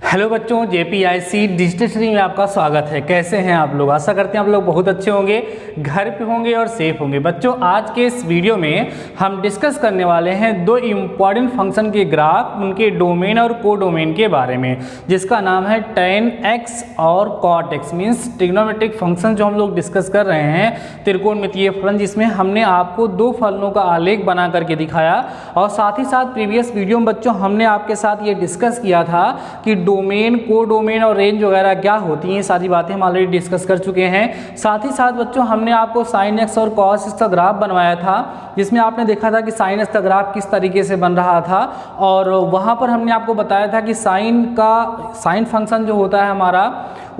Hello बच्चों, जेपीआईसी digital study में आपका स्वागत है। कैसे हैं आप लोग? आशा करते हैं आप लोग बहुत अच्छे होंगे, घर पे होंगे और सेफ होंगे। बच्चों, आज के इस वीडियो में हम डिस्कस करने वाले हैं दो इम्पॉर्टेंट फंक्शन के ग्राफ, उनके डोमेन और कोडोमेन के बारे में, जिसका नाम है tan x और cot x। Means trigonometric function जो हम लोग डिस्कस कर रहे हैं, त्रिकोणमितीय फलन, जिसमें हमने आपको दो फलनों का आलेख बना करके दिखाया। और साथ ही साथ प्रीवियस वीडियो में बच्चों हमने आपके साथ ये डिस्कस किया था कि डोमेन, कोडोमेन और रेंज वगैरह क्या होती हैं। सारी बातें हम ऑलरेडी डिस्कस कर चुके हैं। साथ ही साथ बच्चों हमने आपको sin x और cos x का ग्राफ बनवाया था, जिसमें आपने देखा था कि sin x का ग्राफ किस तरीके से बन रहा था। और वहाँ पर हमने आपको बताया था कि साइन फंक्शन जो होता है हमारा,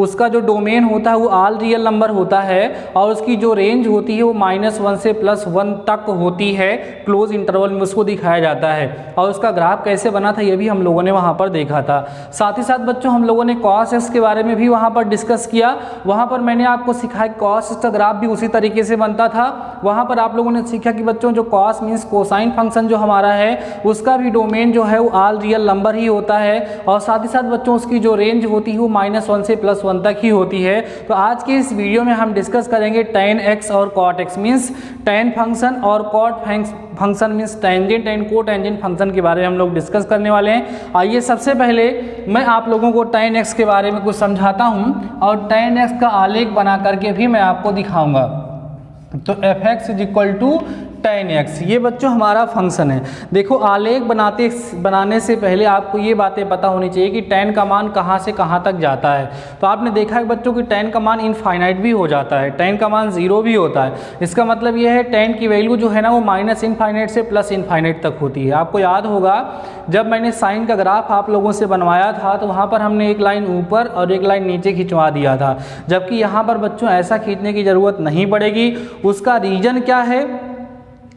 उसका जो डोमेन होता है वो ऑल रियल नंबर होता है, और उसकी जो रेंज होती है वो -1 से +1 तक होती है। क्लोज इंटरवल में उसको दिखाया जाता है। और उसका ग्राफ कैसे बना था ये भी हम लोगों ने वहाँ पर देखा था। साथ ही साथ बच्चों हम लोगों ने cos x के बारे में भी वहाँ पर डिस्कस किया। वहाँ पर मैंने आपको सिखाया cos x का ग्राफ भी उसी तरीके से बनता था। वहाँ पर आप लोगों ने सीखा कि बच्चों जो cos मीन्स कोसाइन फंक्शन जो हमारा है, उसका भी डोमेन जो है वो ऑल रियल नंबर ही होता है। और साथ ही साथ बच्चों उसकी जो रेंज होती है वो -1 से +1 तक ही होती है। तो आज के इस वीडियो में हम डिस्कस करेंगे tan x और cot x means tan function और cot function means tangent and cotangent function के बारे में हम लोग डिस्कस करने वाले हैं। आइए सबसे पहले मैं आप लोगों को tan x के बारे में कुछ समझाता हूं, और tan x का आलेख बना करके भी मैं आपको दिखाऊंगा। तो f(x) = tan x, ये बच्चों हमारा फंक्शन है। देखो, आलेख बनाने से पहले आपको ये बातें पता होनी चाहिए कि tan का मान कहाँ से कहाँ तक जाता है। तो आपने देखा है बच्चों कि tan का मान इनफाइनाइट भी हो जाता है, tan का मान 0 भी होता है। इसका मतलब ये है tan की वैल्यू जो है ना वो -∞ से +∞ तक होती है। आपको याद होगा जब मैंने साइन का ग्राफ आप लोगों से बनवाया था, तो वहाँ पर हमने एक लाइन ऊपर और एक लाइन नीचे खिंचवा दिया था, जबकि यहाँ पर बच्चों ऐसा खींचने की ज़रूरत नहीं पड़ेगी। उसका रीज़न क्या है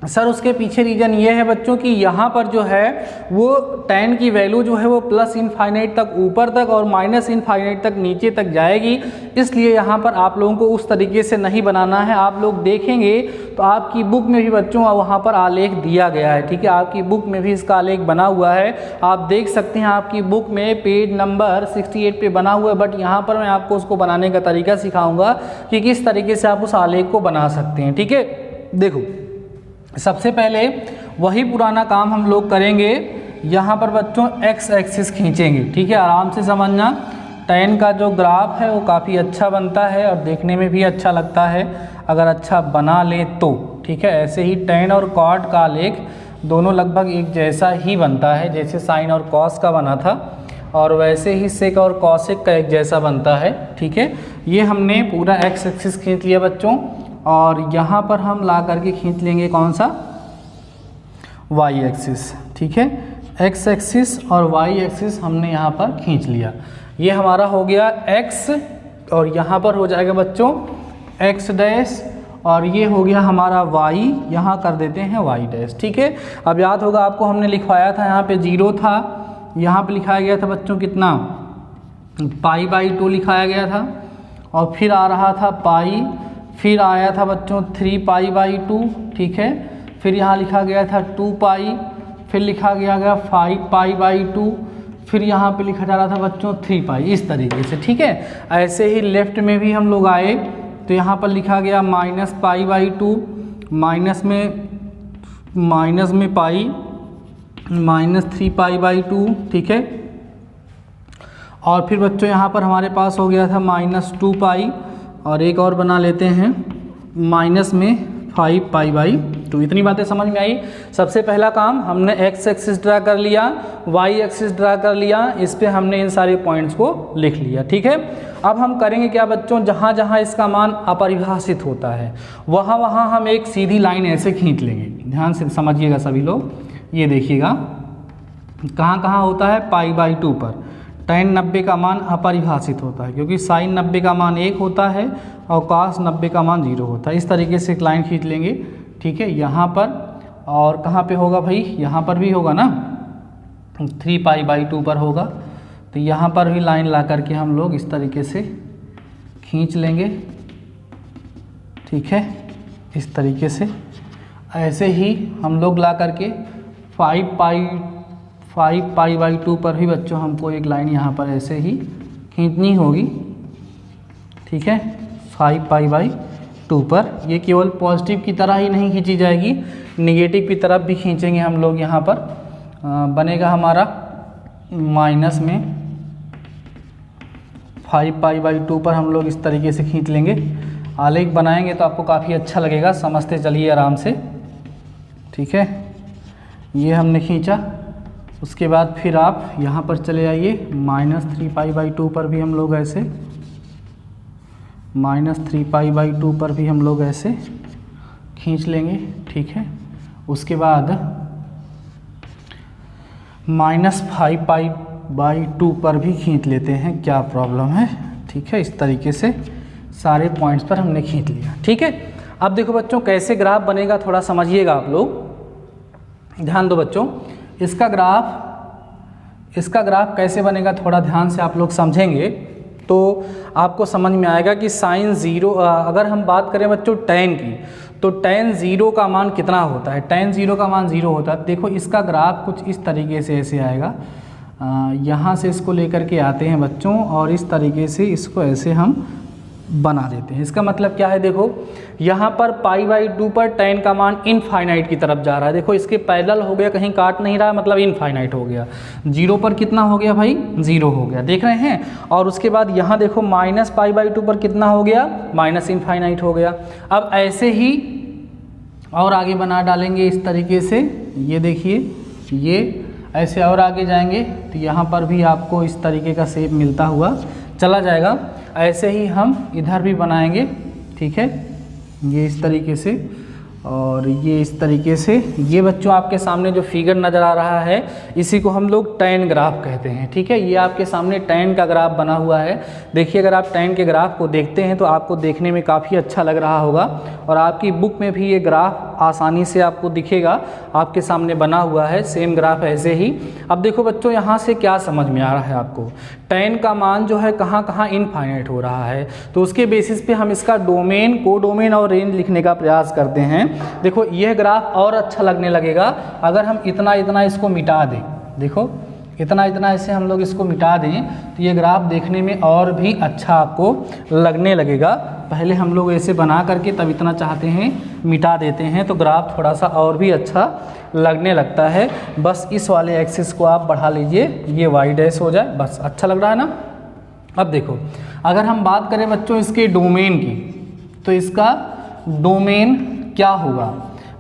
सर? उसके पीछे रीज़न ये है बच्चों कि यहाँ पर जो है वो tan की वैल्यू जो है वो +∞ तक ऊपर तक और -∞ तक नीचे तक जाएगी। इसलिए यहाँ पर आप लोगों को उस तरीके से नहीं बनाना है। आप लोग देखेंगे तो आपकी बुक में भी बच्चों वहाँ पर आलेख दिया गया है, ठीक है। आपकी बुक में भी इसका आलेख बना हुआ है, आप देख सकते हैं। आपकी बुक में पेज नंबर 68 पे बना हुआ है। बट यहाँ पर मैं आपको उसको बनाने का तरीका सिखाऊंगा कि किस तरीके से आप उस आलेख को बना सकते हैं, ठीक है। देखो, सबसे पहले वही पुराना काम हम लोग करेंगे। यहाँ पर बच्चों x एक्सिस खींचेंगे, ठीक है। आराम से समझना, tan का जो ग्राफ है वो काफ़ी अच्छा बनता है और देखने में भी अच्छा लगता है अगर अच्छा बना ले तो, ठीक है। ऐसे ही tan और cot का आलेख दोनों लगभग एक जैसा ही बनता है, जैसे sin और cos का बना था, और वैसे ही sec और cosec का एक जैसा बनता है, ठीक है। ये हमने पूरा x एक्सिस खींच लिया बच्चों, और यहाँ पर हम ला करके खींच लेंगे कौन सा? y एक्सिस, ठीक है। x एक्सिस और y एक्सिस हमने यहाँ पर खींच लिया। ये हमारा हो गया x, और यहाँ पर हो जाएगा बच्चों x', और ये हो गया हमारा y, यहाँ कर देते हैं y', ठीक है। अब याद होगा आपको हमने लिखवाया था, यहाँ पे 0 था, यहाँ पे लिखाया गया था बच्चों कितना? π/2 लिखाया गया था, और फिर आ रहा था पाई, फिर आया था बच्चों 3π/2, ठीक है। फिर यहाँ लिखा गया था 2π, फिर लिखा गया 5π/2, फिर यहाँ पे लिखा जा रहा था बच्चों 3π, इस तरीके से, ठीक है। ऐसे ही लेफ्ट में भी हम लोग आए तो यहाँ पर लिखा गया -π/2, माइनस में पाई, -3π/2, ठीक है। और फिर बच्चों यहाँ पर हमारे पास हो गया था -2π, और एक और बना लेते हैं माइनस में 5π/2। इतनी बातें समझ में आई। सबसे पहला काम हमने x एक्सिस ड्रा कर लिया, y एक्सिस ड्रा कर लिया, इस पे हमने इन सारे पॉइंट्स को लिख लिया, ठीक है। अब हम करेंगे क्या बच्चों? जहाँ जहाँ इसका मान अपरिभाषित होता है वहाँ वहाँ हम एक सीधी लाइन ऐसे खींच लेंगे। ध्यान से समझिएगा सभी लोग, ये देखिएगा कहाँ कहाँ होता है? π/2 पर tan 90 का मान अपरिभाषित होता है, क्योंकि sin 90 का मान 1 होता है और cos 90 का मान 0 होता है। इस तरीके से एक लाइन खींच लेंगे, ठीक है। यहाँ पर और कहाँ पे होगा भाई? यहाँ पर भी होगा ना, 3π/2 पर होगा। तो यहाँ पर भी लाइन ला करके हम लोग इस तरीके से खींच लेंगे, ठीक है। इस तरीके से ऐसे ही हम लोग ला करके 5π/2 पर भी बच्चों हमको एक लाइन यहाँ पर ऐसे ही खींचनी होगी, ठीक है। 5π/2 पर ये केवल पॉजिटिव की तरह ही नहीं खींची जाएगी, निगेटिव की तरफ भी खींचेंगे हम लोग। यहाँ पर बनेगा हमारा माइनस में 5π/2 पर हम लोग इस तरीके से खींच लेंगे। आलेख बनाएंगे तो आपको काफ़ी अच्छा लगेगा, समझते चलिए आराम से, ठीक है। ये हमने खींचा, उसके बाद फिर आप यहाँ पर चले आइए -3π/2 पर भी हम लोग ऐसे, -3π/2 पर भी हम लोग ऐसे खींच लेंगे, ठीक है। उसके बाद -5π/2 पर भी खींच लेते हैं, क्या प्रॉब्लम है, ठीक है। इस तरीके से सारे पॉइंट्स पर हमने खींच लिया, ठीक है। अब देखो बच्चों कैसे ग्राफ बनेगा थोड़ा समझिएगा आप लोग, ध्यान दो बच्चों। इसका ग्राफ कैसे बनेगा थोड़ा ध्यान से आप लोग समझेंगे तो आपको समझ में आएगा कि साइन 0, अगर हम बात करें बच्चों tan की, तो tan 0 का मान कितना होता है, tan 0 का मान 0 होता है। देखो इसका ग्राफ कुछ इस तरीके से ऐसे आएगा, यहाँ से इसको लेकर के आते हैं बच्चों और इस तरीके से इसको ऐसे हम बना देते हैं। इसका मतलब क्या है, देखो यहाँ पर π/2 पर tan का मान इनफाइनाइट की तरफ जा रहा है। देखो इसके पैरेलल हो गया, कहीं काट नहीं रहा, मतलब इनफाइनाइट हो गया। 0 पर कितना हो गया भाई, 0 हो गया, देख रहे हैं। और उसके बाद यहाँ देखो -π/2 पर कितना हो गया, माइनस इनफाइनाइट हो गया। अब ऐसे ही और आगे बना डालेंगे इस तरीके से, ये देखिए ये ऐसे और आगे जाएंगे तो यहाँ पर भी आपको इस तरीके का शेप मिलता हुआ चला जाएगा। ऐसे ही हम इधर भी बनाएंगे, ठीक है, ये इस तरीके से और ये इस तरीके से। ये बच्चों आपके सामने जो फिगर नज़र आ रहा है इसी को हम लोग tan ग्राफ कहते हैं, ठीक है। ये आपके सामने tan का ग्राफ बना हुआ है। देखिए अगर आप tan के ग्राफ को देखते हैं तो आपको देखने में काफ़ी अच्छा लग रहा होगा और आपकी बुक में भी ये ग्राफ आसानी से आपको दिखेगा, आपके सामने बना हुआ है सेम ग्राफ ऐसे ही। अब देखो बच्चों यहाँ से क्या समझ में आ रहा है आपको, tan का मान जो है कहाँ कहाँ इनफाइनाइट हो रहा है, तो उसके बेसिस पे हम इसका डोमेन, कोडोमेन और रेंज लिखने का प्रयास करते हैं। देखो यह ग्राफ और अच्छा लगने लगेगा अगर हम इतना इतना इसको मिटा दें। देखो इतना इतना ऐसे हम लोग इसको मिटा दें तो ये ग्राफ देखने में और भी अच्छा आपको लगने लगेगा। पहले हम लोग ऐसे बना करके तब इतना चाहते हैं मिटा देते हैं तो ग्राफ थोड़ा सा और भी अच्छा लगने लगता है। बस इस वाले एक्सिस को आप बढ़ा लीजिए, ये वाई डैश हो जाए, बस अच्छा लग रहा है ना। अब देखो अगर हम बात करें बच्चों इसके डोमेन की, तो इसका डोमेन क्या होगा,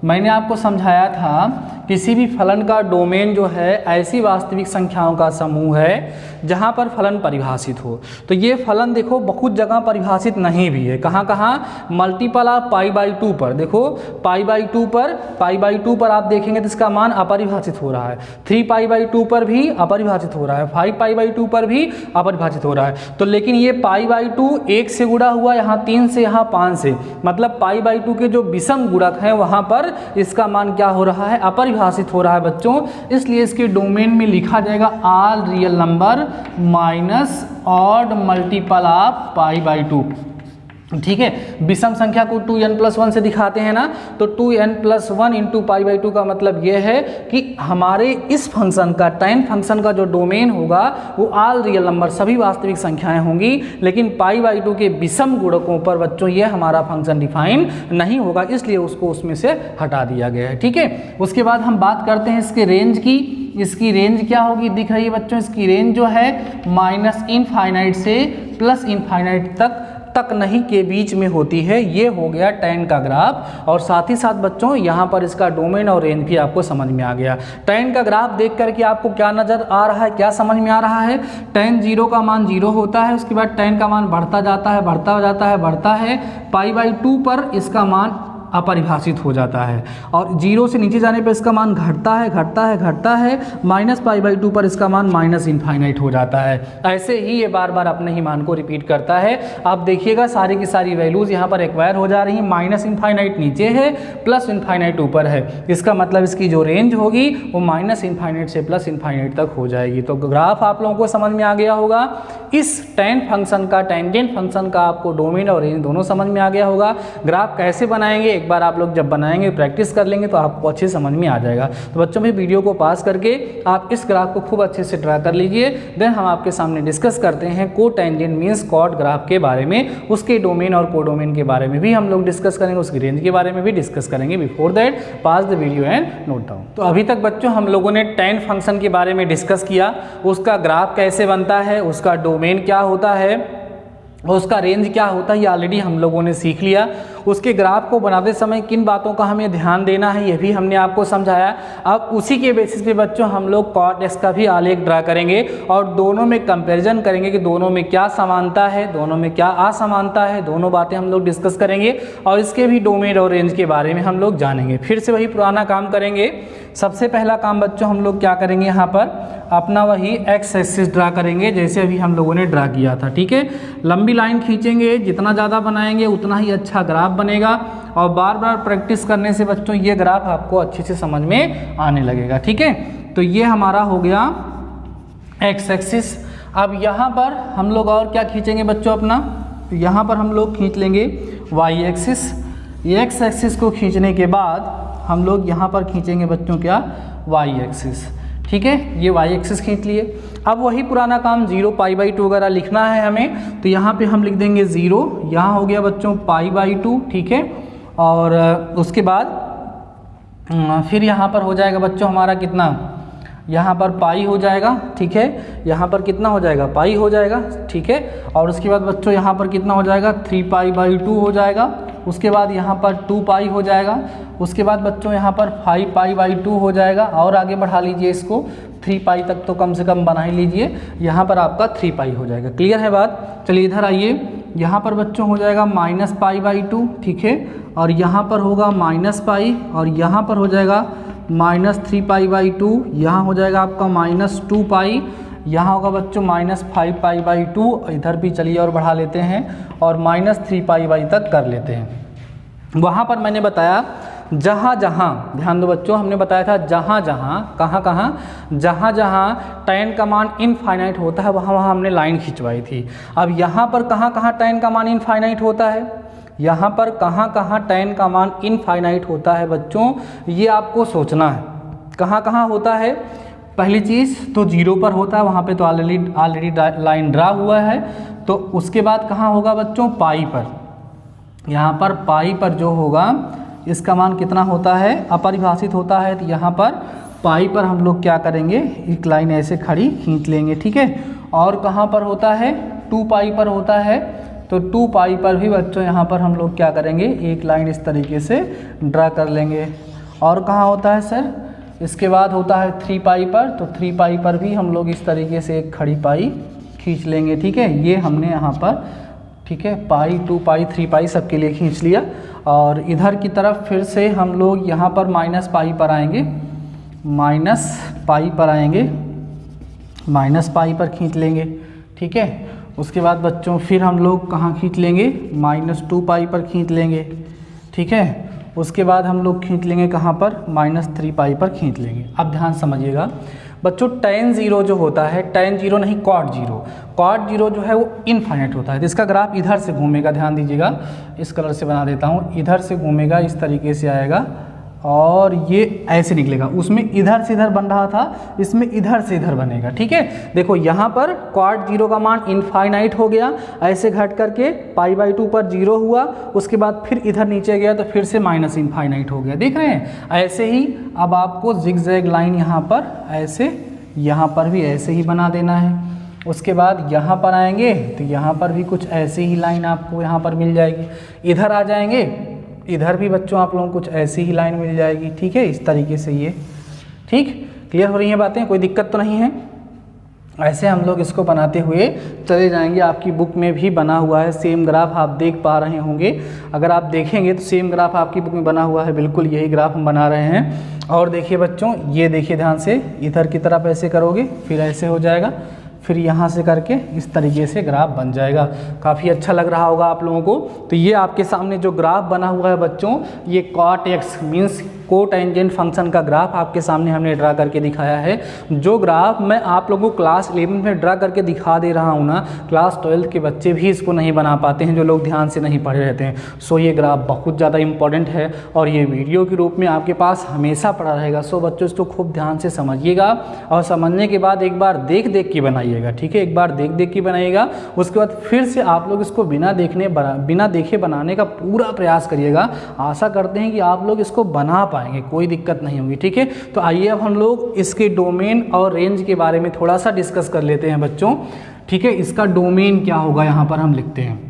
मैंने आपको समझाया था किसी भी फलन का डोमेन जो है ऐसी वास्तविक संख्याओं का समूह है जहाँ पर फलन परिभाषित हो। तो ये फलन देखो बहुत जगह परिभाषित नहीं भी है, कहाँ कहाँ, मल्टीपल ऑफ π/2 पर। देखो π/2 पर आप देखेंगे तो इसका मान अपरिभाषित हो रहा है, 3π/2 पर भी अपरिभाषित हो रहा है, 5π/2 पर भी अपरिभाषित हो रहा है। तो लेकिन ये π/2 1 से गुणा हुआ, यहाँ 3 से, यहाँ 5 से, मतलब π/2 के जो विषम गुणक हैं वहाँ पर इसका मान क्या हो रहा है, अपरिभाषित हो रहा है बच्चों। इसलिए इसके डोमेन में लिखा जाएगा all real number minus odd multiple of π/2, ठीक है। विषम संख्या को 2n+1 से दिखाते हैं ना, तो 2n+1 इंटू π/2 का मतलब यह है कि हमारे इस फंक्शन का, tan फंक्शन का जो डोमेन होगा वो ऑल रियल नंबर, सभी वास्तविक संख्याएं होंगी, लेकिन π/2 के विषम गुणकों पर बच्चों ये हमारा फंक्शन डिफाइन नहीं होगा, इसलिए उसको उसमें से हटा दिया गया है, ठीक है। उसके बाद हम बात करते हैं इसके रेंज की। इसकी रेंज क्या होगी, दिख रही है बच्चों, इसकी रेंज जो है -इनफाइनाइट से +इनफाइनाइट तक नहीं के बीच में होती है। ये हो गया tan का ग्राफ। और साथ ही साथ बच्चों यहाँ पर इसका डोमेन और रेंज भी आपको समझ में आ गया। tan का ग्राफ देख करके आपको क्या नज़र आ रहा है, क्या समझ में आ रहा है, tan 0 का मान 0 होता है, उसके बाद tan का मान बढ़ता जाता है, बढ़ता जाता है, बढ़ता है, π/2 पर इसका मान अपरिभाषित हो जाता है और 0 से नीचे जाने पर इसका मान घटता है, घटता है, घटता है, -π/2 पर इसका मान माइनस इनफाइनाइट हो जाता है। ऐसे ही ये बार बार अपने ही मान को रिपीट करता है। आप देखिएगा सारी की सारी वैल्यूज़ यहाँ पर एक्वायर हो जा रही हैं, -इनफाइनाइट नीचे है, +इनफाइनाइट ऊपर है। इसका मतलब इसकी जो रेंज होगी वो -इनफाइनाइट से +इनफाइनाइट तक हो जाएगी। तो ग्राफ आप लोगों को समझ में आ गया होगा। इस tan फंक्शन का, टेंजेंट फंक्शन का आपको डोमेन और रेंज दोनों समझ में आ गया होगा। ग्राफ कैसे बनाएंगे एक बार आप लोग जब बनाएंगे प्रैक्टिस कर लेंगे तो आपको अच्छे समझ में आ जाएगा। तो बच्चों भी वीडियो को पास करके आप इस ग्राफ को खूब अच्छे से ड्रा कर लीजिए। देन हम आपके सामने डिस्कस करते हैं कोटेंजेंट मीन्स कॉट ग्राफ के बारे में, उसके डोमेन और कोडोमेन के बारे में भी हम लोग डिस्कस करेंगे, उसकी रेंज के बारे में भी डिस्कस करेंगे। Before that pass the video and note down. तो अभी तक बच्चों हम लोगों ने tan फंक्शन के बारे में डिस्कस किया, उसका ग्राफ कैसे बनता है, उसका डोमेन क्या होता है, उसका रेंज क्या होता है, ये ऑलरेडी हम लोगों ने सीख लिया। उसके ग्राफ को बनाते समय किन बातों का हमें ध्यान देना है ये भी हमने आपको समझाया। अब उसी के बेसिस पे बच्चों हम लोग कॉट एक्स का भी आलेख ड्रा करेंगे और दोनों में कंपैरिजन करेंगे कि दोनों में क्या समानता है, दोनों में क्या असमानता है, दोनों बातें हम लोग डिस्कस करेंगे और इसके भी डोमेन और रेंज के बारे में हम लोग जानेंगे। फिर से वही पुराना काम करेंगे। सबसे पहला काम बच्चों हम लोग क्या करेंगे, यहाँ पर अपना वही एक्स एक्सिस ड्रा करेंगे जैसे अभी हम लोगों ने ड्रा किया था। ठीक है, लंबी लाइन खींचेंगे, जितना ज़्यादा बनाएंगे उतना ही अच्छा ग्राफ बनेगा और बार बार प्रैक्टिस करने से बच्चों ये ग्राफ आपको अच्छे से समझ में आने लगेगा। ठीक है, तो ये हमारा हो गया एक्स एक्सिस। अब यहाँ पर हम लोग और क्या खींचेंगे बच्चों अपना, यहाँ पर हम लोग खींच लेंगे वाई एक्सिस। एक्स एक्सिस को खींचने के बाद हम लोग यहाँ पर खींचेंगे बच्चों क्या, वाई एक्सिस। ठीक है, ये वाई एक्सिस खींच लिए। अब वही पुराना काम 0 π/2 वगैरह लिखना है हमें, तो यहाँ पे हम लिख देंगे 0, यहाँ हो गया बच्चों π/2। ठीक है, और उसके बाद फिर यहाँ पर हो जाएगा बच्चों हमारा कितना, यहाँ पर पाई हो जाएगा। ठीक है, यहाँ पर कितना हो जाएगा, पाई हो जाएगा। ठीक है, और उसके बाद बच्चों यहाँ पर कितना हो जाएगा, 3π/2 हो जाएगा। उसके बाद यहाँ पर 2π हो जाएगा। उसके बाद बच्चों यहाँ पर 5π/2 हो जाएगा और आगे बढ़ा लीजिए इसको, 3π तक तो कम से कम बना ही लीजिए। यहाँ पर आपका 3π हो जाएगा। क्लियर है बात। चलिए इधर आइए, यहाँ पर बच्चों हो जाएगा -π/2। ठीक है, और यहाँ पर होगा -π और यहाँ पर हो जाएगा -3π/2, यहाँ हो जाएगा आपका -2π, यहाँ होगा बच्चों -5π/2। इधर भी चलिए और बढ़ा लेते हैं और -3π तक कर लेते हैं। वहाँ पर मैंने बताया जहाँ जहाँ, ध्यान दो बच्चों, हमने बताया था जहाँ जहाँ, कहाँ कहाँ, जहाँ जहाँ tan का मान इनफाइनाइट होता है वहाँ वहाँ हमने लाइन खिंचवाई थी। अब यहाँ पर कहाँ कहाँ tan का मान इनफाइनाइट होता है, यहाँ पर कहाँ कहाँ tan का मान इनफाइनाइट होता है बच्चों, ये आपको सोचना है। कहाँ कहाँ होता है, पहली चीज़ तो 0 पर होता है, वहाँ पे तो ऑलरेडी लाइन ड्रा हुआ है। तो उसके बाद कहाँ होगा बच्चों, पाई पर। यहाँ पर पाई पर जो होगा इसका मान कितना होता है, अपरिभाषित होता है। तो यहाँ पर पाई पर हम लोग क्या करेंगे, एक लाइन ऐसे खड़ी खींच लेंगे। ठीक है, और कहाँ पर होता है, 2π पर होता है। तो 2π पर भी बच्चों यहाँ पर हम लोग क्या करेंगे, एक लाइन इस तरीके से ड्रा कर लेंगे। और कहाँ होता है सर, इसके बाद होता है 3π पर, तो 3π पर भी हम लोग इस तरीके से एक खड़ी पाई खींच लेंगे। ठीक है, ये हमने यहाँ पर, ठीक है, पाई 2π 3π सबके लिए खींच लिया। और इधर की तरफ फिर से हम लोग यहाँ पर -π पर आएंगे, -π पर आएंगे, -π पर खींच लेंगे। ठीक है, उसके बाद बच्चों फिर हम लोग कहाँ खींच लेंगे, -2π पर खींच लेंगे। ठीक है, उसके बाद हम लोग खींच लेंगे कहाँ पर, -3π पर खींच लेंगे। अब ध्यान समझिएगा बच्चों, tan 0 जो होता है, tan 0 नहीं cot 0, cot 0 जो है वो इनफाइनाइट होता है। तो इसका ग्राफ इधर से घूमेगा, ध्यान दीजिएगा, इस कलर से बना देता हूँ, इधर से घूमेगा, इस तरीके से आएगा और ये ऐसे निकलेगा। उसमें इधर से इधर बन रहा था, इसमें इधर से इधर बनेगा। ठीक है, देखो यहाँ पर cot 0 का मान इनफाइनाइट हो गया, ऐसे घट करके π/2 पर 0 हुआ, उसके बाद फिर इधर नीचे गया तो फिर से माइनस इनफाइनाइट हो गया। देख रहे हैं, ऐसे ही अब आपको जिगजैग लाइन यहाँ पर ऐसे, यहाँ पर भी ऐसे ही बना देना है। उसके बाद यहाँ पर आएंगे तो यहाँ पर भी कुछ ऐसे ही लाइन आपको यहाँ पर मिल जाएगी। इधर आ जाएंगे, इधर भी बच्चों आप लोगों को कुछ ऐसी ही लाइन मिल जाएगी। ठीक है, इस तरीके से ये, ठीक, क्लियर हो रही हैं बातें, कोई दिक्कत तो नहीं है। ऐसे हम लोग इसको बनाते हुए चले जाएंगे। आपकी बुक में भी बना हुआ है, सेम ग्राफ आप देख पा रहे होंगे। अगर आप देखेंगे तो सेम ग्राफ आपकी बुक में बना हुआ है, बिल्कुल यही ग्राफ हम बना रहे हैं। और देखिए बच्चों, ये देखिए ध्यान से, इधर की तरफ ऐसे करोगे फिर ऐसे हो जाएगा, फिर यहाँ से करके इस तरीके से ग्राफ बन जाएगा। काफ़ी अच्छा लग रहा होगा आप लोगों को। तो ये आपके सामने जो ग्राफ बना हुआ है बच्चों, ये cot x means cotangent function का ग्राफ आपके सामने हमने ड्रा करके दिखाया है। जो ग्राफ मैं आप लोगों को क्लास 11 में ड्रा करके दिखा दे रहा हूँ ना, क्लास 12 के बच्चे भी इसको नहीं बना पाते हैं, जो लोग ध्यान से नहीं पढ़े रहते हैं। सो ये ग्राफ बहुत ज़्यादा इंपॉर्टेंट है और ये वीडियो के रूप में आपके पास हमेशा पड़ा रहेगा। सो बच्चों इसको खूब ध्यान से समझिएगा और समझने के बाद एक बार देख देख के बनाइएगा, ठीक है। एक बार देख देख के बनाइएगा, उसके बाद फिर से आप लोग इसको बिना देखे बनाने का पूरा प्रयास करिएगा। आशा करते हैं कि आप लोग इसको बना पाएंगे, कोई दिक्कत नहीं होगी, ठीक है। तो आइए अब हम लोग इसके डोमेन और रेंज के बारे में थोड़ा सा डिस्कस कर लेते हैं बच्चों, ठीक है। इसका डोमेन क्या होगा यहाँ पर हम लिखते हैं।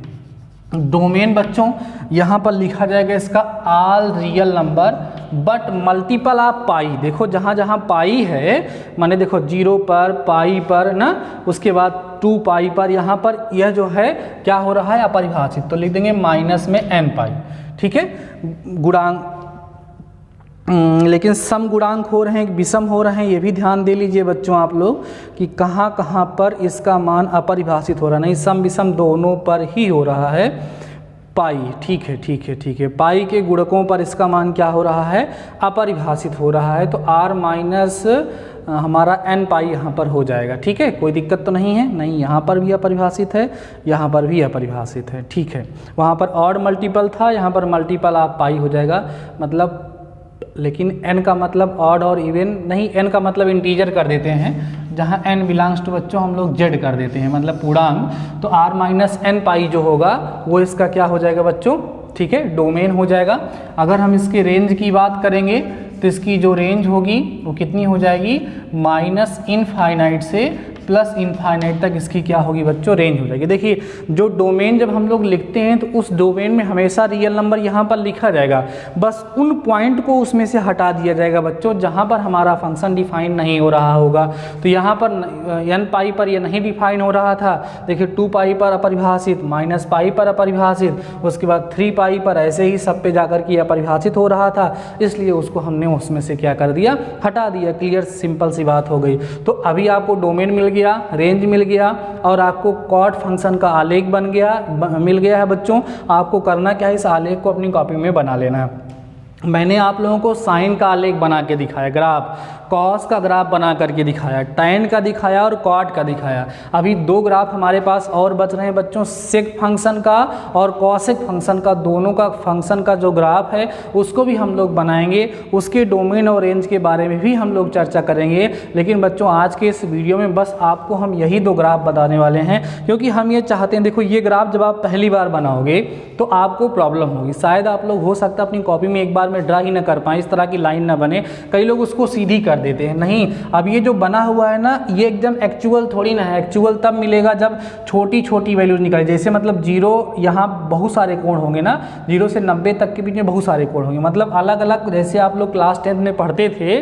डोमेन बच्चों यहाँ पर लिखा जाएगा इसका all real number but multiple of pi. देखो जहाँ जहाँ पाई है, माने देखो 0 पर, पाई पर ना, उसके बाद 2 पाई पर, यहाँ पर यह जो है क्या हो रहा है, अपरिभाषित। तो लिख देंगे माइनस में n पाई, ठीक है। गुणांक लेकिन सम गुणांक हो रहे हैं, विषम हो रहे हैं, ये भी ध्यान दे लीजिए बच्चों आप लोग कि कहाँ कहाँ पर इसका मान अपरिभाषित हो रहा है। नहीं, सम विषम दोनों पर ही हो रहा है। पाई, ठीक है ठीक है ठीक है, पाई के गुणकों पर इसका मान क्या हो रहा है, अपरिभाषित हो रहा है। तो r माइनस हमारा n पाई यहाँ पर हो जाएगा, ठीक है। कोई दिक्कत तो नहीं है, नहीं, यहाँ पर भी अपरिभाषित है, यहाँ पर भी अपरिभाषित है, ठीक है। वहाँ पर ऑड मल्टीपल था, यहाँ पर मल्टीपल ऑफ पाई हो जाएगा, मतलब, लेकिन n का मतलब ऑड और इवन नहीं, n का मतलब इंटीजर कर देते हैं, जहाँ n बिलोंग्स टू बच्चों हम लोग z कर देते हैं, मतलब पूर्णांक। तो r माइनस n पाई जो होगा वो इसका क्या हो जाएगा बच्चों, ठीक है, डोमेन हो जाएगा। अगर हम इसके रेंज की बात करेंगे तो इसकी जो रेंज होगी वो कितनी हो जाएगी, माइनस इनफाइनाइट से प्लस इनफाइनाइट तक इसकी क्या होगी बच्चों, रेंज हो जाएगी। देखिए जो डोमेन जब हम लोग लिखते हैं तो उस डोमेन में हमेशा रियल नंबर यहाँ पर लिखा जाएगा, बस उन पॉइंट को उसमें से हटा दिया जाएगा बच्चों जहाँ पर हमारा फंक्शन डिफाइन नहीं हो रहा होगा। तो यहाँ पर n पाई पर ये नहीं डिफाइन हो रहा था, देखिए 2 पाई पर अपरिभाषित, माइनस पाई पर अपरिभाषित, उसके बाद 3 पाई पर ऐसे ही सब पे जाकर के अपरिभाषित हो रहा था, इसलिए उसको हमने उसमें से क्या कर दिया, हटा दिया। क्लियर, सिंपल सी बात हो गई। तो अभी आपको डोमेन मिल गया, रेंज मिल गया और आपको कॉट फंक्शन का आलेख मिल गया है बच्चों। आपको करना क्या है, इस आलेख को अपनी कॉपी में बना लेना है। मैंने आप लोगों को साइन का आलेख बना के दिखाया, ग्राफ, कॉस का ग्राफ बना करके दिखाया, टैन का दिखाया और कॉट का दिखाया। अभी 2 ग्राफ हमारे पास और बच रहे हैं बच्चों, सेक फंक्शन का और कॉसेक फंक्शन का, दोनों का फंक्शन का जो ग्राफ है उसको भी हम लोग बनाएंगे, उसके डोमेन और रेंज के बारे में भी हम लोग चर्चा करेंगे। लेकिन बच्चों आज के इस वीडियो में बस आपको हम यही 2 ग्राफ बताने वाले हैं, क्योंकि हम ये चाहते हैं, देखो ये ग्राफ जब आप पहली बार बनाओगे तो आपको प्रॉब्लम होगी, शायद आप लोग हो सकता है अपनी कॉपी में एक बार में ड्रा ही ना कर पाएँ, इस तरह की लाइन ना बने, कई लोग उसको सीधी कर देते हैं। नहीं, अब ये जो बना हुआ है ना, ये एकदम एक्चुअल थोड़ी ना है। एक्चुअल तब मिलेगा जब छोटी छोटी वैल्यूज निकले, जैसे मतलब 0, यहाँ बहुत सारे कोण होंगे ना, 0 से 90 तक के बीच में बहुत सारे कोण होंगे, मतलब अलग अलग, जैसे आप लोग क्लास 10 में पढ़ते थे,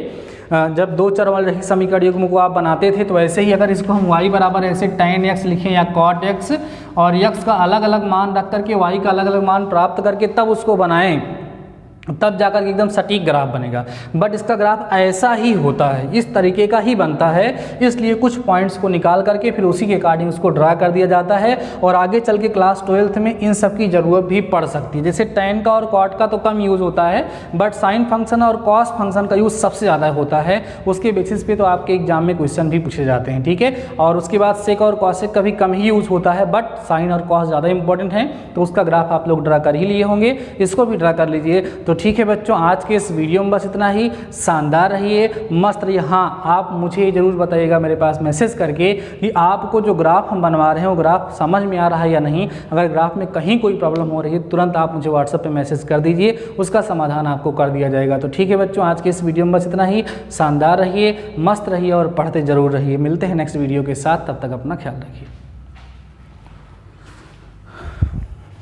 जब 2 चर वाले समीकरण युग्म को आप बनाते थे, तो ऐसे ही अगर इसको हम y बराबर ऐसे tan x लिखें या cot x और x का अलग अलग मान रख करके y का अलग अलग मान प्राप्त करके तब उसको बनाएं, तब जाकर एकदम सटीक ग्राफ बनेगा। बट इसका ग्राफ ऐसा ही होता है, इस तरीके का ही बनता है, इसलिए कुछ पॉइंट्स को निकाल करके फिर उसी के अकॉर्डिंग उसको ड्रा कर दिया जाता है। और आगे चल के क्लास 12th में इन सब की ज़रूरत भी पड़ सकती है। जैसे टैन का और कॉट का तो कम यूज़ होता है, बट साइन फंक्शन और कॉस फंक्शन का यूज़ सबसे ज़्यादा होता है। उसके बेसिस पे तो आपके एग्जाम में क्वेश्चन भी पूछे जाते हैं, ठीक है। और उसके बाद सेक और कॉसेक का भी कम ही यूज़ होता है, बट साइन और कॉस ज़्यादा इंपॉर्टेंट है, तो उसका ग्राफ आप लोग ड्रा कर ही लिए होंगे, इसको भी ड्रा कर लीजिए। तो ठीक है बच्चों, आज के इस वीडियो में बस इतना ही। शानदार रहिए, मस्त रहिए। हाँ, आप मुझे ज़रूर बताइएगा मेरे पास मैसेज करके कि आपको जो ग्राफ हम बनवा रहे हैं वो ग्राफ समझ में आ रहा है या नहीं। अगर ग्राफ में कहीं कोई प्रॉब्लम हो रही है, तुरंत आप मुझे व्हाट्सएप पे मैसेज कर दीजिए, उसका समाधान आपको कर दिया जाएगा। तो ठीक है बच्चों, आज के इस वीडियो में बस इतना ही। शानदार रहिए, मस्त रहिए और पढ़ते ज़रूर रहिए। मिलते हैं नेक्स्ट वीडियो के साथ, तब तक अपना ख्याल रखिए।